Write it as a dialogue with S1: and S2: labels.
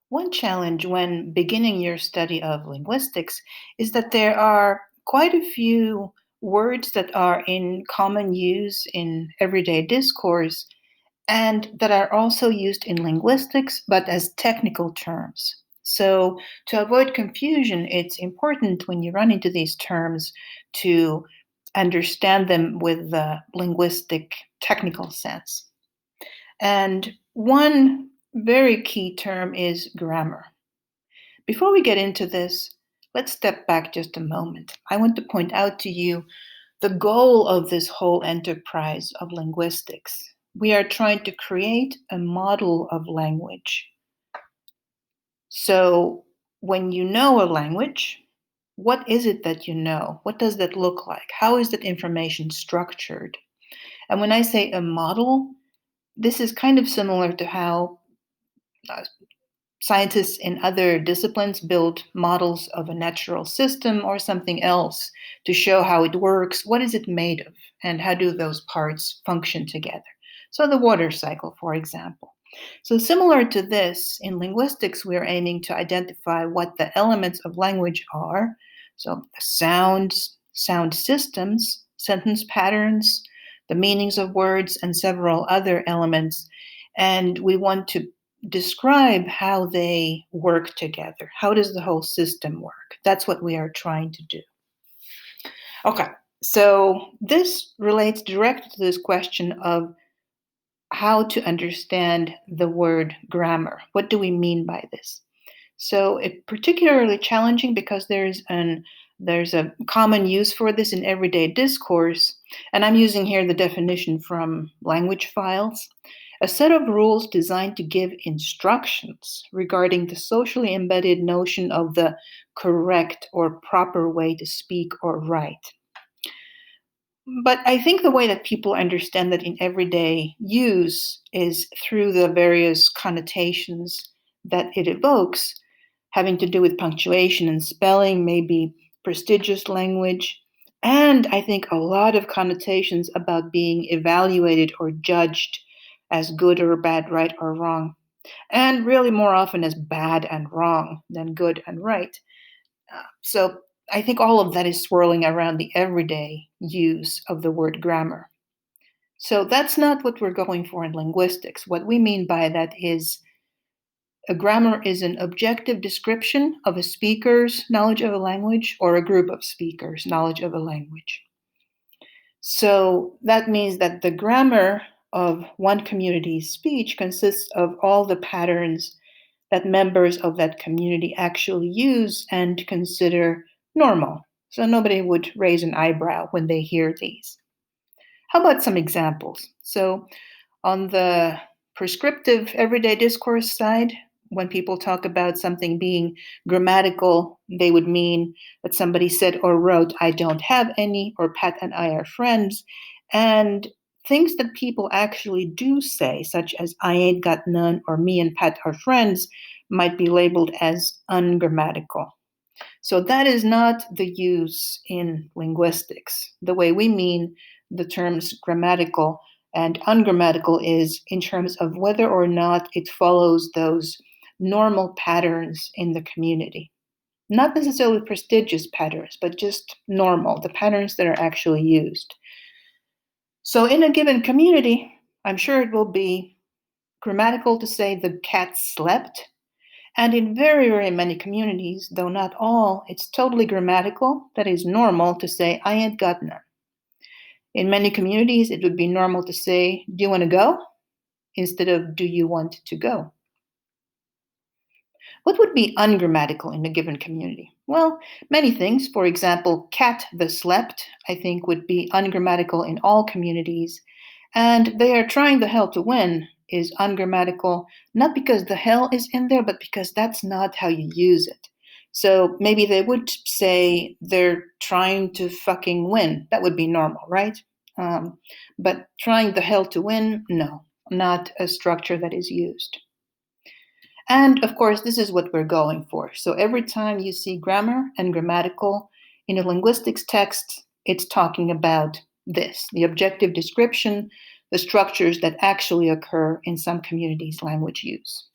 S1: One challenge when beginning your study of linguistics is that there are quite a few words that are in common use in everyday discourse and that are also used in linguistics but as technical terms. So, to avoid confusion, it's important when you run into these terms to understand them with the linguistic technical sense. And one very key term is grammar. Before we get into this, let's step back just a moment. I want to point out to you the goal of this whole enterprise of linguistics. We are trying to create a model of language. So, when you know a language, what is it that you know? What does that look like? How is that information structured? And when I say a model, this is kind of similar to how uh, scientists in other disciplines build models of a natural system or something else to show how it works. What is it made of? And how do those parts function together? So, the water cycle, for example. So, similar to this, in linguistics, we are aiming to identify what the elements of language are. So, the sounds, sound systems, sentence patterns, the meanings of words, and several other elements. And we want to describe how they work together. How does the whole system work? That's what we are trying to do. Okay, so this relates directly to this question of how to understand the word grammar. What do we mean by this? So it's particularly challenging because there's a common use for this in everyday discourse, and I'm using here the definition from language files. A set of rules designed to give instructions regarding the socially embedded notion of the correct or proper way to speak or write. But I think the way that people understand that in everyday use is through the various connotations that it evokes, having to do with punctuation and spelling, maybe prestigious language, and I think a lot of connotations about being evaluated or judged as good or bad, right or wrong, and really more often as bad and wrong than good and right. So I think all of that is swirling around the everyday use of the word grammar. So that's not what we're going for in linguistics. What we mean by that is a grammar is an objective description of a speaker's knowledge of a language or a group of speakers' knowledge of a language. So that means that the grammar of one community's speech consists of all the patterns that members of that community actually use and consider normal. So nobody would raise an eyebrow when they hear these. How about some examples? So, on the prescriptive everyday discourse side, when people talk about something being grammatical, they would mean that somebody said or wrote, I don't have any, or Pat and I are friends. And things that people actually do say, such as I ain't got none, or me and Pat are friends, might be labeled as ungrammatical. So that is not the use in linguistics. The way we mean the terms grammatical and ungrammatical is in terms of whether or not it follows those normal patterns in the community. Not necessarily prestigious patterns, but just normal, the patterns that are actually used. So in a given community, I'm sure it will be grammatical to say the cat slept. And in very, very many communities, though not all, it's totally grammatical, that is normal to say, I ain't got none. In many communities, it would be normal to say, do you want to go? Instead of, do you want to go? What would be ungrammatical in a given community? Well, many things. For example, cat the slept, I think, would be ungrammatical in all communities. And they are trying the hell to win is ungrammatical, not because the hell is in there, but because that's not how you use it. So maybe they would say they're trying to fucking win. That would be normal, right? But trying the hell to win, no, not a structure that is used. And of course, this is what we're going for. So every time you see grammar and grammatical in a linguistics text, it's talking about this the objective description, the structures that actually occur in some communities' language use.